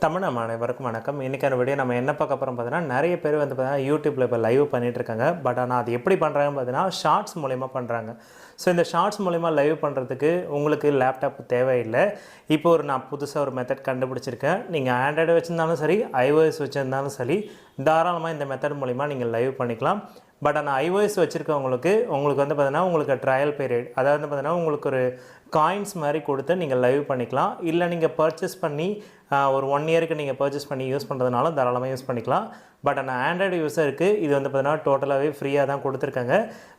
தமிழ் அனைவருக்கும் வணக்கம். இன்றைக்கான வீடியோ நம்ம என்ன பார்க்க போகிறோம் பார்த்தீங்கன்னா, நிறைய பேர் வந்து பார்த்தீங்கன்னா யூடியூப்பில் இப்போ லைவ் பண்ணிகிட்ருக்காங்க. பட் ஆனால் அது எப்படி பண்ணுறாங்கன்னு பார்த்தீங்கன்னா ஷார்ட்ஸ் மூலிமா பண்ணுறாங்க. ஸோ இந்த ஷார்ட்ஸ் மூலிமா லைவ் பண்ணுறதுக்கு உங்களுக்கு லேப்டாப் தேவையில்லை. இப்போ நான் புதுசாக ஒரு மெத்தட் கண்டுபிடிச்சிருக்கேன். நீங்கள் ஆண்ட்ராய்டு வச்சுருந்தாலும் சரி, iOS வச்சுருந்தாலும் சரி, தாராளமாக இந்த மெத்தட் மூலிமா நீங்கள் லைவ் பண்ணிக்கலாம். பட் ஆனால் iOS வச்சுருக்கவங்களுக்கு வந்து பார்த்தீங்கன்னா உங்களுக்கு ட்ரையல் பீரியட், அதாவது வந்து பார்த்தீங்கன்னா உங்களுக்கு ஒரு காயின்ஸ் மாதிரி கொடுத்து நீங்கள் லைவ் பண்ணிக்கலாம். இல்லை நீங்கள் பர்ச்சேஸ் பண்ணி ஒரு 1 இயருக்கு நீங்கள் பர்ச்சேஸ் பண்ணி யூஸ் பண்ணுறதுனாலும் தாராளமாக யூஸ் பண்ணிக்கலாம். பட் ஆனால் ஆண்ட்ராய்டு யூஸருக்கு இது வந்து பார்த்தீங்கன்னா டோட்டலாகவே ஃப்ரீயாக தான் கொடுத்துருக்காங்க.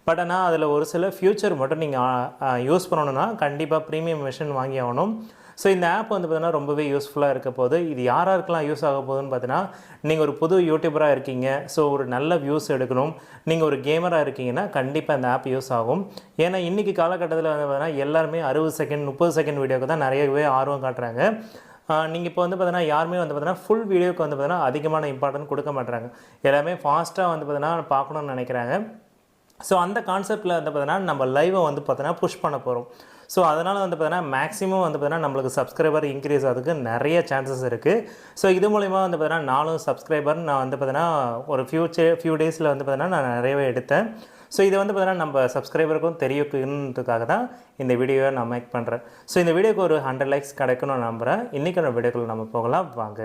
பட் ஆனால் அதில் ஒரு சில ஃபியூச்சர் மட்டும் நீங்கள் யூஸ் பண்ணணுன்னா கண்டிப்பாக ப்ரீமியம் வெர்ஷன் வாங்கி ஆகணும். ஸோ இந்த ஆப் வந்து பார்த்தீங்கன்னா ரொம்பவே யூஸ்ஃபுல்லாக இருக்க போது. இது யாராருக்கெல்லாம் யூஸ் ஆக போகுதுன்னு பார்த்தீங்கன்னா, நீங்கள் ஒரு புது யூடியூபராக இருக்கீங்க, ஸோ ஒரு நல்ல வியூஸ் எடுக்கணும், நீங்கள் ஒரு கேமராக இருக்கீங்கன்னா கண்டிப்பாக இந்த ஆப் யூஸ் ஆகும். ஏன்னா இன்றைக்கி காலகட்டத்தில் வந்து பார்த்தீங்கன்னா எல்லாருமே 60 செகண்ட் 30 செகண்ட் வீடியோக்கு தான் நிறையவே ஆர்வம் காட்டுறாங்க. நீங்கள் இப்போ வந்து பார்த்தீங்கன்னா யாருமே வந்து பார்த்தீங்கன்னா ஃபுல் வீடியோக்கு வந்து பார்த்தீங்கன்னா அதிகமான இம்பார்ட்டன்ட் கொடுக்க மாட்டாங்க. எல்லாமே ஃபாஸ்ட்டாக வந்து பார்த்தீங்கன்னா பார்க்கணுன்னு நினைக்கிறாங்க. ஸோ அந்த கான்செப்டில் வந்து பார்த்தீங்கன்னா நம்ம லைவை வந்து பார்த்தீங்கன்னா புஷ் பண்ண போகிறோம். ஸோ அதனால் வந்து பார்த்தீங்கன்னா மேக்ஸிமம் வந்து பார்த்தீங்கன்னா நம்மளுக்கு சப்ஸ்கிரைபர் இன்க்ரீஸ் ஆகிறதுக்கு நிறைய சான்சஸ் இருக்குது. ஸோ இது மூலிமா வந்து பார்த்தீங்கன்னா நானும் சப்ஸ்கிரைபர் நான் வந்து பார்த்தீங்கன்னா ஒரு ஃபியூ டேஸில் வந்து பார்த்தீங்கன்னா நான் நிறையவே எடுத்தேன். ஸோ இதை வந்து பார்த்தீங்கன்னா நம்ம சப்ஸ்கிரைபருக்கும் தெரியணுன்றதுக்காக தான் இந்த வீடியோவை நான் மேக் பண்ணுறேன். ஸோ இந்த வீடியோக்கு ஒரு 100 லைக்ஸ் கிடைக்கணும்னு நம்புகிறேன். இன்றைக்கான வீடியோக்குள்ள நம்ம போகலாம் வாங்க.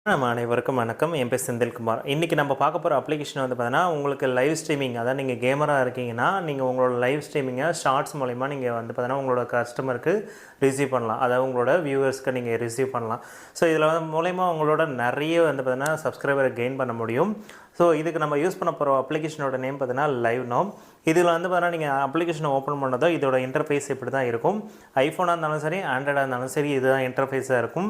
நம்ம அனைவருக்கும் வணக்கம். என் பேர் செந்தில்குமார். இன்றைக்கி நம்ம பார்க்க போகிற அப்ளிகேஷன் வந்து பார்த்தீங்கன்னா உங்களுக்கு லைவ் ஸ்ட்ரீமிங், அதாவது நீங்கள் கேமராக இருக்கீங்கன்னா நீங்கள் உங்களோட லைவ் ஸ்ட்ரீமிங்கை ஷார்ட்ஸ் மூலிமா நீங்கள் வந்து பார்த்தீங்கன்னா உங்களோட கஸ்டமருக்கு ரிசீவ் பண்ணலாம், அதாவது உங்களோட வியூவர்ஸ்க்கு நீங்கள் ரிசீவ் பண்ணலாம். ஸோ இதில் வந்து மூலயமா உங்களோட நிறைய வந்து பார்த்தீங்கன்னா சப்ஸ்கிரைபரை கெயின் பண்ண முடியும். ஸோ இதுக்கு நம்ம யூஸ் பண்ண போகிற அப்ளிகேஷனோட நேம் பார்த்தீங்கன்னா லைவ் நவ். இதில் வந்து பார்த்தீங்கன்னா நீங்கள் அப்ளிகேஷனை ஓப்பன் பண்ணதோ இதோட இன்டர்ஃபேஸ் இப்படி தான் இருக்கும். ஐஃபோனாக இருந்தாலும் சரி, ஆண்ட்ராய்டாக இருந்தாலும் சரி, இதுதான் இன்டர்ஃபேஸாக இருக்கும்.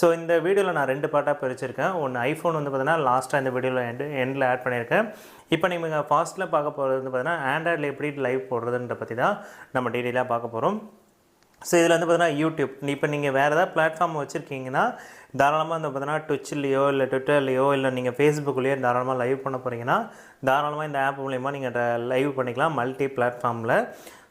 ஸோ இந்த வீடியோவில் நான் 2 பார்ட்டாக பிரிச்சிருக்கேன். ஒன்று ஐஃபோன் வந்து பார்த்தீங்கன்னா லாஸ்ட்டாக இந்த வீடியோவில் எண்டில் ஆட் பண்ணியிருக்கேன். இப்போ நீங்கள் ஃபாஸ்ட்டில் பார்க்க போகிறது வந்து பார்த்தீங்கன்னா ஆண்ட்ராய்டில் எப்படி லைவ் போடுறதுன்ற பற்றி தான் நம்ம டீட்டெயிலாக பார்க்க போகிறோம். ஸோ இதில் வந்து பார்த்தீங்கன்னா யூடியூப், இப்போ நீங்கள் வேறு ஏதாவது பிளாட்ஃபார்ம் வச்சுருக்கீங்கன்னா தாராளமாக வந்து பார்த்தீங்கன்னா ட்விட்ச்லேயோ இல்லை ட்விட்டர்லேயோ இல்லை நீங்கள் ஃபேஸ்புக்லேயோ தாராளமாக லைவ் பண்ண போகிறீங்கன்னா தாராளமாக இந்த ஆப் மூலிமா நீங்கள் லைவ் பண்ணிக்கலாம் மல்டி பிளாட்ஃபார்மில்.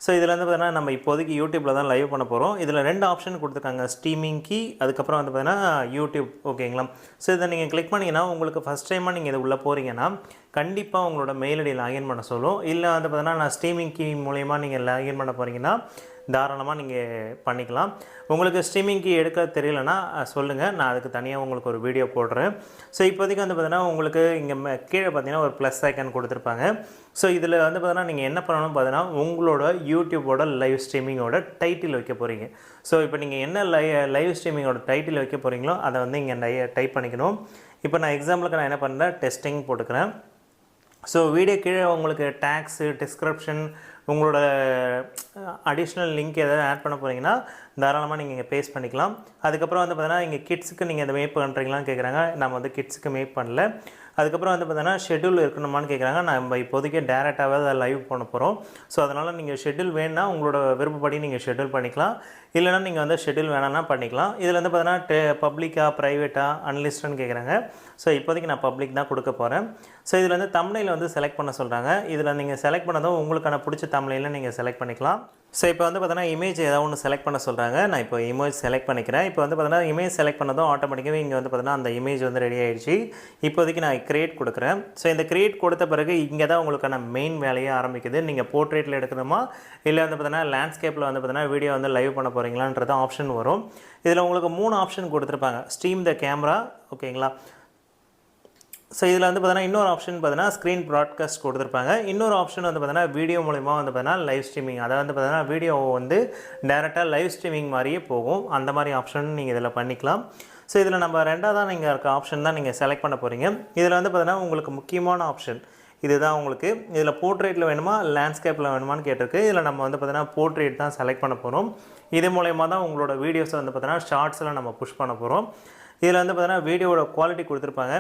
ஸோ இதில் வந்து பார்த்தீங்கன்னா நம்ம இப்போதைக்கு யூடியூப்பில் தான் லைவ் பண்ண போகிறோம். இதில் 2 ஆப்ஷன் கொடுத்துருக்காங்க, ஸ்ட்ரீமிங் கீ, அதுக்கப்புறம் வந்து பார்த்தீங்கன்னா யூடியூப். ஓகேங்களா? ஸோ இதை நீங்கள் கிளிக் பண்ணிங்கன்னா உங்களுக்கு ஃபஸ்ட் டைமாக நீங்கள் இது உள்ளே போகிறீங்கன்னா கண்டிப்பாக உங்களோட மெயில் ஐடி லாகின் பண்ண சொல்லும். இல்லை வந்து பார்த்தீங்கன்னா நான் ஸ்ட்ரீமிங் கீ மூலயமா நீங்கள் லாகின் பண்ண போகிறீங்கன்னா தாராளமாக நீங்கள் பண்ணிக்கலாம். உங்களுக்கு ஸ்ட்ரீமிங் கீ எடுக்க தெரியலனா சொல்லுங்கள், நான் அதுக்கு தனியாக உங்களுக்கு ஒரு வீடியோ போடுறேன். ஸோ இப்போதைக்கு வந்து பார்த்தீங்கன்னா உங்களுக்கு இங்கே கீழே பார்த்தீங்கன்னா ஒரு ப்ளஸ் ஐக்கான் கொடுத்துருப்பாங்க. ஸோ இதில் வந்து பார்த்தீங்கன்னா நீங்கள் என்ன பண்ணணும் பார்த்தீங்கன்னா உங்களோட யூடியூபோட லைவ் ஸ்ட்ரீமிங்கோட டைட்டில் வைக்க போகிறீங்க. ஸோ இப்போ நீங்கள் என்ன லைவ் ஸ்ட்ரீமிங்கோட டைட்டில் வைக்க போகிறீங்களோ அதை வந்து இங்கே டைப் பண்ணிக்கணும். இப்போ நான் எக்ஸாம்பிளுக்கு நான் என்ன பண்ணுறேன், டெஸ்டிங் போட்டுக்கிறேன். ஸோ வீடியோ கீழே உங்களுக்கு டேக்ஸு, டிஸ்கிரிப்ஷன், உங்களோட அடிஷ்னல் லிங்க் எதாவது ஆட் பண்ண போகிறீங்கன்னா தாராளமாக நீங்கள் இங்கே பேஸ்ட் பண்ணிக்கலாம். அதுக்கப்புறம் வந்து பார்த்தீங்கன்னா இங்கே கிட்ஸுக்கு நீங்கள் இந்த மேப் பண்ணுறீங்களான்னு கேட்குறாங்க. நம்ம வந்து கிட்ஸுக்கு மேப் பண்ணல. அதுக்கப்புறம் வந்து பார்த்தீங்கன்னா ஷெட்யூல் இருக்கணுமான்னு கேட்குறாங்க. நம்ம இப்போதைக்கு டேரெக்டாகவே அதை லைவ் பண்ண போகிறோம். ஸோ அதனால் நீங்கள் ஷெட்யூல் வேணுன்னா உங்களோட விருப்பப்படி நீங்கள் ஷெட்யூல் பண்ணிக்கலாம். இல்லைனா நீங்கள் வந்து ஷெட்யூல் வேணான்னா பண்ணிக்கலாம். இதில் வந்து பார்த்தீங்கன்னா பப்ளிக்காக, ப்ரைவேட்டாக, அன்லிஸ்டட்னு கேட்குறாங்க. ஸோ இப்போதைக்கு நான் பப்ளிக் தான் கொடுக்க போகிறேன். ஸோ இதில் வந்து தம்ப்நெயில் வந்து செலக்ட் பண்ண சொல்கிறாங்க. இதில் நீங்கள் செலக்ட் பண்ணதும் உங்களுக்கான பிடிச்ச தம்ப்நெயிலை நீங்கள் செலக்ட் பண்ணிக்கலாம். ஸோ இப்போ வந்து பார்த்தீங்கன்னா இமேஜ் ஏதாவது ஒன்று செலக்ட் பண்ண சொல்கிறாங்க. நான் இப்போ இமேஜ் செலக்ட் பண்ணிக்கிறேன். இப்போ வந்து பார்த்தீங்கன்னா இமேஜ் செலக்ட் பண்ணதும் ஆட்டோமேட்டிக்காகவே இங்கே வந்து பார்த்தீங்கன்னா அந்த இமேஜ் வந்து ரெடி ஆகிடுச்சு. இப்போதைக்கு நான் கிரியேட் கொடுக்குறேன். ஸோ இந்த கிரியேட் கொடுத்த பிறகு இங்கே தான் உங்களுக்கான மெயின் வேலையே ஆரம்பிக்குது. நீங்கள் போர்ட்ரேட்டில் எடுக்கணுமா இல்லை வந்து பார்த்தீங்கன்னா லேண்ட்ஸ்கேப்பில் வந்து பார்த்தீங்கன்னா வீடியோ வந்து லைவ் பண்ண போகிறீங்களான்றது ஆப்ஷன் வரும். இதில் உங்களுக்கு 3 ஆப்ஷன் கொடுத்துருப்பாங்க. ஸ்ட்ரீம் த கேமரா, ஓகேங்களா? ஸோ இதில் வந்து பார்த்தீங்கன்னா இன்னொரு ஆப்ஷன் பார்த்தீங்கன்னா ஸ்க்ரீன் ப்ராட்காஸ்ட் கொடுத்துருப்பாங்க. இன்னொரு ஆப்ஷன் வந்து பார்த்தீங்கன்னா வீடியோ மூலிமா வந்து பார்த்தீங்கன்னா லைவ் ஸ்ட்ரீமிங், அதாவது வந்து பார்த்தீங்கன்னா வீடியோ வந்து டேரெக்டாக லைவ் ஸ்ட்ரீமிங் மாதிரியே போகும். அந்த மாதிரி ஆப்ஷன் நீங்கள் இதில் பண்ணிக்கலாம். ஸோ இதில் நம்ம 2ஆக நீங்கள் இருக்க ஆப்ஷன் தான் நீங்கள் செலக்ட் பண்ண போகிறீங்க. இதில் வந்து பார்த்தீங்கன்னா உங்களுக்கு முக்கியமான ஆப்ஷன் இதுதான். உங்களுக்கு இதில் போர்ட்ரேட்டில் வேணுமா லேண்ட்ஸ்கேப்பில் வேணுமான்னு கேட்டிருக்கு. இதில் நம்ம வந்து பார்த்தீங்கன்னா போர்ட்ரேட் தான் செலக்ட் பண்ண போகிறோம். இது மூலயமா தான் உங்களோட வீடியோஸை வந்து பார்த்தீங்கன்னா ஷார்ட்ஸில் நம்ம புஷ் பண்ண போகிறோம். இதில் வந்து பார்த்தீங்கன்னா வீடியோட குவாலிட்டி கொடுத்துருப்பாங்க.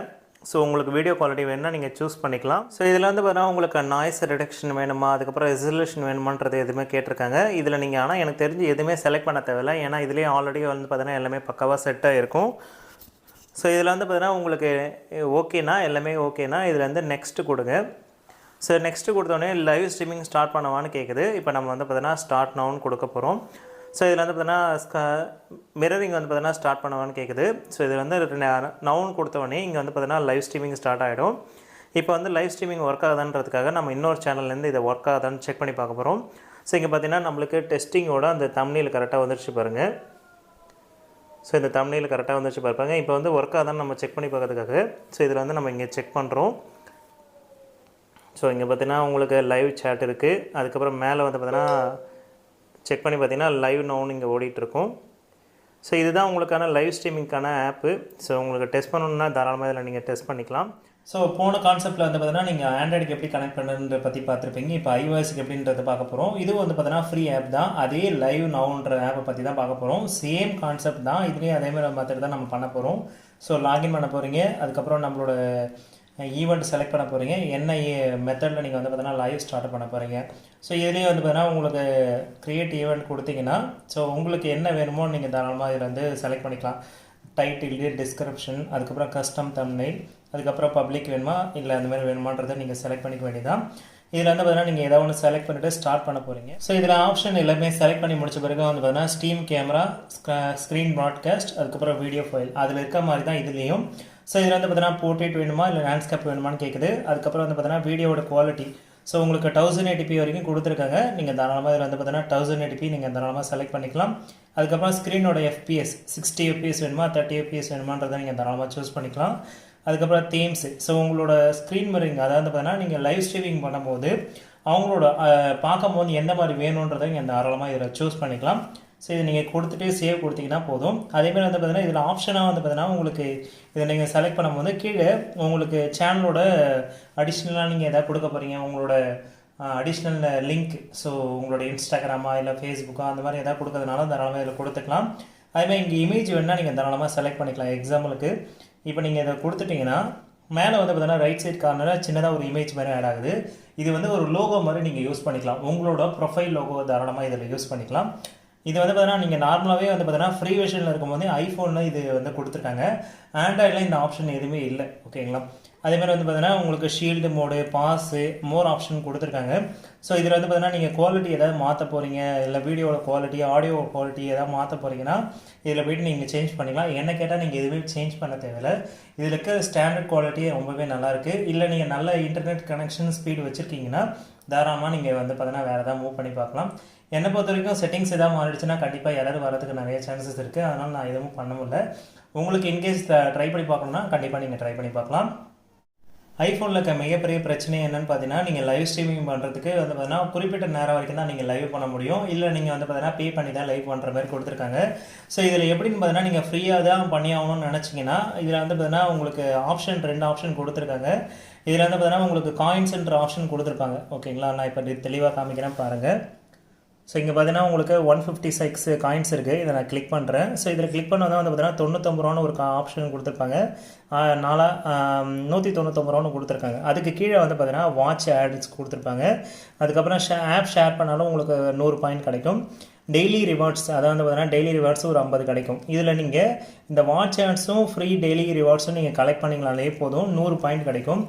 ஸோ உங்களுக்கு வீடியோ குவாலிட்டி வேணும்னா நீங்கள் சூஸ் பண்ணிக்கலாம். ஸோ இதில் வந்து பார்த்தீங்கன்னா உங்களுக்கு நாய்ஸ் ரிடக்ஷன் வேணுமா, அதுக்கப்புறம் ரெசல்யூஷன் வேணுமான்றது எதுவுமே கேட்டிருக்காங்க. இதில் நீங்கள் ஆனால் எனக்கு தெரிஞ்சு எதுவுமே செலக்ட் பண்ண தேவையில்லை. ஏன்னா இதுலேயே ஆல்ரெடி வந்து பார்த்தீங்கன்னா எல்லாமே பக்காவாக செட்டாக இருக்கும். ஸோ இதில் வந்து பார்த்தீங்கன்னா உங்களுக்கு ஓகேனா, எல்லாமே ஓகேனா இதில் வந்து நெக்ஸ்ட்டு கொடுங்க. ஸோ நெக்ஸ்ட்டு கொடுத்தோடனே லைவ் ஸ்ட்ரீமிங் ஸ்டார்ட் பண்ணவான்னு கேட்குது. இப்போ நம்ம வந்து பார்த்தீங்கன்னா ஸ்டார்ட் நவுன்னு கொடுக்க போகிறோம். ஸோ இதில் வந்து பார்த்தீங்கன்னா மிரரிங் வந்து பார்த்தீங்கன்னா ஸ்டார்ட் பண்ணவான்னு கேட்குது. ஸோ இதில் வந்து நவுன் கொடுத்தோடனே இங்கே வந்து பார்த்தீங்கன்னா லைவ் ஸ்ட்ரீமிங் ஸ்டார்ட் ஆகிடும். இப்போ வந்து லைவ் ஸ்ட்ரீமிங் ஒர்க் ஆகுதான்றதுக்காக நம்ம இன்னொரு சேனல்லேருந்து இதை ஒர்க் ஆகுதான்னு செக் பண்ணி பார்க்க போகிறோம். ஸோ இங்கே பார்த்தீங்கன்னா நம்மளுக்கு டெஸ்டிங்கோட அந்த தம்ப்நெயில் கரெக்டாக வந்துருச்சு பாருங்கள். ஸோ இந்த தம்ப்நெயில் கரெக்டாக வந்துருச்சு பார்ப்பாங்க. இப்போ வந்து ஒர்க் ஆகுதான்னு நம்ம செக் பண்ணி பார்க்கறதுக்காக ஸோ இதில் வந்து நம்ம இங்கே செக் பண்ணுறோம். ஸோ இங்கே பார்த்தீங்கன்னா உங்களுக்கு லைவ் சேட் இருக்குது. அதுக்கப்புறம் மேலே வந்து பார்த்தீங்கன்னா செக் பண்ணி பார்த்தீங்கன்னா லைவ் நவுன் இங்கே ஓடிட்டுருக்கும். ஸோ இதுதான் உங்களுக்கான லைவ் ஸ்ட்ரீமிங்க்கான ஆப்பு. ஸோ உங்களுக்கு டெஸ்ட் பண்ணணுன்னா தாராளமாக இதில் நீங்கள் டெஸ்ட் பண்ணிக்கலாம். ஸோ போன கான்செப்ட்டில் வந்து பார்த்தீங்கன்னா நீங்கள் ஆண்ட்ராய்டுக்கு எப்படி கனெக்ட் பண்ணுறத பற்றி பார்த்துருப்பீங்க. இப்போ iOSக்கு எப்படின்றத பார்க்க போகிறோம். இது வந்து பார்த்தீங்கன்னா ஃப்ரீ ஆப் தான். அதே லைவ் நவுன்ற ஆப்பை பற்றி தான் பார்க்க போகிறோம். சேம் கான்செப்ட் தான். இதுலேயும் அதேமாதிரி மெத்தட் தான் நம்ம பண்ண போகிறோம். ஸோ லாகின் பண்ண போகிறீங்க. அதுக்கப்புறம் நம்மளோட ஈவெண்ட் செலக்ட் பண்ண போகிறீங்க. என்ன மெத்தடில் நீங்கள் வந்து பார்த்தீங்கன்னா லைவ் ஸ்டார்ட் பண்ண போகிறீங்க. ஸோ இதுலேயே வந்து பார்த்தீங்கன்னா உங்களுக்கு க்ரியேட் ஈவெண்ட் கொடுத்தீங்கன்னா ஸோ உங்களுக்கு என்ன வேணுமோ நீங்கள் தாராளமாக இதில் வந்து செலக்ட் பண்ணிக்கலாம். டைட்டில், டிஸ்கிரிப்ஷன், அதுக்கப்புறம் கஸ்டம் தம்ப்நெயில், அதுக்கப்புறம் பப்ளிக் வேணுமா இல்லை அந்த மாதிரி வேணுமான்றதை நீங்கள் செலக்ட் பண்ணிக்க வேண்டியதான். இதில் வந்து பார்த்தீங்கன்னா நீங்கள் ஏதாவது ஒன்று செலக்ட் பண்ணிவிட்டு ஸ்டார்ட் பண்ண போகிறீங்க. ஸோ இதில் ஆப்ஷன் எல்லாமே செலக்ட் பண்ணி முடிச்ச பிறகு வந்து பார்த்தீங்கன்னா ஸ்டீம் கேமரா, ஸ்க்ரீன் ப்ராட்காஸ்ட், அதுக்கப்புறம் வீடியோ ஃபைல் அதில் இருக்க மாதிரி தான் இதுலேயும். ஸோ இதில் வந்து பார்த்தீங்கன்னா போர்ட்ரேட் வேணுமா இல்லை லேண்ட்ஸ்கேப் வேணுமான்னு கேட்குது. அதுக்கப்புறம் வந்து பார்த்தீங்கன்னா வீடியோட குவாலிட்டி ஸோ உங்களுக்கு 1080p வரைக்கும் கொடுத்துருக்காங்க. நீங்கள் தாராளமாக இதில் வந்து பார்த்தீங்கன்னா 1080p நீங்கள் தாராளமாக செலக்ட் பண்ணிக்கலாம். அதுக்கப்புறம் ஸ்க்ரீனோட FPS 60 FPS வேணுமா 30 FPS வேணுமான்றதை நீங்கள் தாராளமாக சூஸ் பண்ணிக்கலாம். அதுக்கப்புறம் தீம்ஸு ஸோ உங்களோட ஸ்க்ரீன் மிரரிங் அதாவது பார்த்தீங்கன்னா நீங்கள் லைவ் ஸ்ட்ரீமிங் பண்ணும்போது அவங்களோட பார்க்கும்போது எந்த மாதிரி வேணுன்றதை நீங்கள் தாராளமாக இதில் சூஸ் பண்ணிக்கலாம். ஸோ இதை நீங்கள் கொடுத்துட்டு சேவ் கொடுத்தீங்கன்னா போதும். அதேமாதிரி வந்து பார்த்தீங்கன்னா இதில் ஆப்ஷனாக வந்து பார்த்தீங்கன்னா உங்களுக்கு இதை நீங்கள் செலக்ட் பண்ணும்போது கீழே உங்களுக்கு சேனலோட அடிஷ்னலாக நீங்கள் எதாவது கொடுக்க போகிறீங்க. உங்களோட அடிஷ்னல் லிங்க் ஸோ உங்களோட இன்ஸ்டாகிராமா இல்லை ஃபேஸ்புக்கா அந்த மாதிரி எதாவது கொடுக்கறதுனால தாராளமாக இதில் கொடுத்துக்கலாம். அதேமாதிரி இங்கே இமேஜ் வேணுன்னா நீங்கள் தாராளமாக செலக்ட் பண்ணிக்கலாம். எக்ஸாம்பிளுக்கு இப்போ நீங்கள் இதை கொடுத்துட்டிங்கன்னா மேலே வந்து பார்த்தீங்கன்னா ரைட் சைட் கார்னரில் சின்னதாக ஒரு இமேஜ் மாதிரி ஆட் ஆகுது. இது வந்து ஒரு லோகோ மாதிரி நீங்கள் யூஸ் பண்ணிக்கலாம். உங்களோட ப்ரொஃபைல் லோகோ தாராளமாக இதில் யூஸ் பண்ணிக்கலாம். இது வந்து பார்த்தீங்கன்னா நீங்கள் நார்மலாகவே வந்து பார்த்தீங்கன்னா ஃப்ரீ வெர்ஷனில் இருக்கும்போது ஐஃபோனில் இது வந்து கொடுத்துருக்காங்க. ஆண்ட்ராய்டில் இந்த ஆப்ஷன் எதுவுமே இல்லை. ஓகேங்களா? அதேமாதிரி வந்து பார்த்தீங்கன்னா உங்களுக்கு shield mode, pause, more option கொடுத்துருக்காங்க. ஸோ இதில் வந்து பார்த்தீங்கன்னா நீங்கள் குவாலிட்டி ஏதாவது மாற்ற போகிறீங்க இல்லை வீடியோட குவாலிட்டி, ஆடியோ குவாலிட்டி ஏதாவது மாற்ற போகிறீங்கன்னா இதில் போய்ட்டு நீங்கள் சேஞ்ச் பண்ணிக்கலாம். என்ன கேட்டால் நீங்கள் எதுவுமே சேஞ்ச் பண்ண தேவையில்லை. இதில் இருக்க ஸ்டாண்டர்ட் குவாலிட்டி ரொம்பவே நல்லாயிருக்கு. இல்லை நீங்கள் நல்ல இன்டர்நெட் கனெக்ஷன் ஸ்பீடு வச்சுருக்கீங்கன்னா தாராளமாக நீங்கள் வந்து பார்த்தீங்கன்னா வேறு ஏதாவது மூவ் பண்ணி பார்க்கலாம். என்னை பொறுத்த வரைக்கும் செட்டிங்ஸ் எதாவது மாறிடுச்சுன்னா கண்டிப்பாக எரர் வரதுக்கு நிறைய சான்சஸ் இருக்குது. அதனால் நான் எதுவும் பண்ண முடியல. உங்களுக்கு இன்கேஸ் ட்ரை பண்ணி பார்க்கணுன்னா கண்டிப்பாக நீங்கள் ட்ரை பண்ணி பார்க்கலாம். ஐஃபோனில் இருக்க மிகப்பெரிய பிரச்சனை என்னென்னு பார்த்தீங்கன்னா நீங்கள் லைவ் ஸ்ட்ரீமிங் பண்ணுறதுக்கு வந்து பார்த்தீங்கன்னா குறிப்பிட்ட நேரம் வரைக்கும் தான் நீங்கள் லைவ் பண்ண முடியும். இல்லை நீங்கள் வந்து பார்த்தீங்கன்னா பே பண்ணி தான் லைவ் பண்ணுற மாதிரி கொடுத்துருக்காங்க. ஸோ இதில் எப்படின்னு பார்த்தீங்கன்னா நீங்கள் ஃப்ரீயாக தான் பண்ணி ஆகணும்னு நினச்சிங்கன்னா இதில் வந்து பார்த்தீங்கன்னா உங்களுக்கு2 ஆப்ஷன் கொடுத்துருக்காங்க. இதில் வந்து பார்த்தீங்கன்னா உங்களுக்கு காயின்ஸ்ன்ற ஆப்ஷன் கொடுத்துருப்பாங்க. ஓகேங்களா? நான் இப்போ தெளிவாக காமிக்கிறேன் பாருங்கள். ஸோ இங்கே பார்த்தீங்கன்னா உங்களுக்கு 156 காயின்ஸ் இருக்குது. இதை நான் கிளிக் பண்ணுறேன். ஸோ இதில் கிளிக் பண்ணால் வந்து பார்த்தீங்கன்னா 99 ரூபான்னு ஒரு ஆப்ஷன் கொடுத்துருப்பாங்க. 199 ரூபான்னு கொடுத்துருக்காங்க. அதுக்கு கீழே வந்து பார்த்தீங்கன்னா வாட்ச் ஆட்ஸ் கொடுத்துருப்பாங்க. அதுக்கப்புறம் ஆப் ஷேர் பண்ணாலும் உங்களுக்கு 100 பாயிண்ட் கிடைக்கும். டெய்லி ரிவார்ட்ஸ் அதாவது வந்து பார்த்தீங்கன்னா டெய்லி ரிவார்ட்ஸ் ஒரு 50 கிடைக்கும். இதில் நீங்கள் இந்த வாட்ச் ஆட்ஸும் ஃப்ரீ டெய்லி ரிவார்ட்ஸும் நீங்கள் கலெக்ட் பண்ணிங்களாலே போதும் 100 பாயிண்ட் கிடைக்கும்.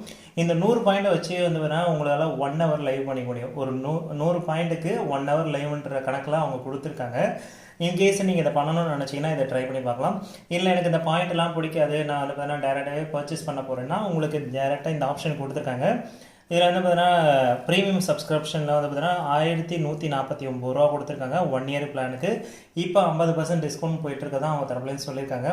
இந்த 100 பாயிண்ட்டை வச்சு வந்து பார்த்தீங்கன்னா உங்களால் 1 ஹவர் லைவ் பண்ணிக்க முடியும். ஒரு 100 பாயிண்ட்டுக்கு 1 ஹவர் லைவ்ன்ற கணக்கில் அவங்க கொடுத்துருக்காங்க. இன்கேஸ் நீங்கள் இதை பண்ணணும்னு நினச்சிங்கன்னா இதை ட்ரை பண்ணி பார்க்கலாம். இல்லை எனக்கு இந்த பாயிண்ட்லாம் பிடிக்காது, நான் வந்து பார்த்தீங்கன்னா டேரெக்டாகவே பர்ச்சேஸ் பண்ண போகிறேன்னா உங்களுக்கு டேரெக்டாக இந்த ஆப்ஷன் கொடுத்துருக்காங்க. இதில் வந்து பார்த்தீங்கன்னா ப்ரீமியம் சப்ஸ்கிரிப்ஷனில் வந்து பார்த்தீங்கன்னா 1149 ரூபா கொடுத்துருக்காங்க 1 இயர் பிளானுக்கு. இப்போ 50% டிஸ்கவுண்ட் போயிட்டுருக்கதான் அவங்க தரப்புலேருந்து சொல்லியிருக்காங்க.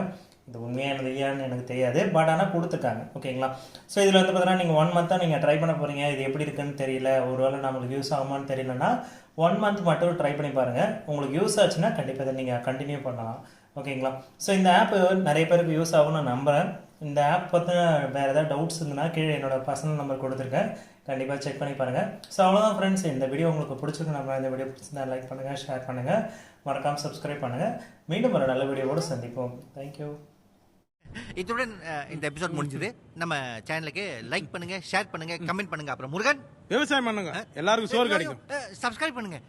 இது உண்மையானது இல்லையான்னு எனக்கு தெரியாது, பட் ஆனால் கொடுத்துருக்காங்க. ஓகேங்களா? ஸோ இதில் வந்து பார்த்தீங்கன்னா நீங்கள் 1 மந்த்தாக நீங்கள் ட்ரை பண்ண போகிறீங்க. இது எப்படி இருக்குன்னு தெரியல, ஒருவேளை நம்மளுக்கு யூஸ் ஆகுமான்னு தெரியலன்னா 1 மந்த் மட்டும் ட்ரை பண்ணி பாருங்கள். உங்களுக்கு யூஸ் ஆச்சுன்னா கண்டிப்பாக இதை நீங்கள் கண்டினியூ பண்ணலாம். ஓகேங்களா? ஸோ இந்த ஆப் நிறைய பேருக்கு யூஸ் ஆகும்னு நான் நம்புகிறேன். இந்த ஆப் பற்றின வேறு ஏதாவது டவுட்ஸ் இருந்ததுன்னா கீழே என்னோடய பர்சனல் நம்பர் கொடுத்துருக்கேன். கண்டிப்பாக செக் பண்ணி பாருங்கள். ஸோ அவ்வளோதான் ஃப்ரெண்ட்ஸ். இந்த வீடியோ உங்களுக்கு பிடிச்சிருக்கு. நம்ம இந்த வீடியோ பிடிச்சிருந்தா லைக் பண்ணுங்கள், ஷேர் பண்ணுங்கள், மறக்காமல் சப்ஸ்கிரைப் பண்ணுங்கள். மீண்டும் ஒரு நல்ல வீடியோவோடு சந்திப்போம். தேங்க்யூ. இத்துடன் இந்த எபிசோட் முடிஞ்சது. நம்ம சேனலுக்கு லைக் பண்ணுங்க, ஷேர் பண்ணுங்க, கமெண்ட் பண்ணுங்க. அப்புறம் முருகன் விவசாயம் பண்ணுங்க, எல்லாருக்கும் சோறு கிடைக்கும். சப்ஸ்கிரைப் பண்ணுங்க.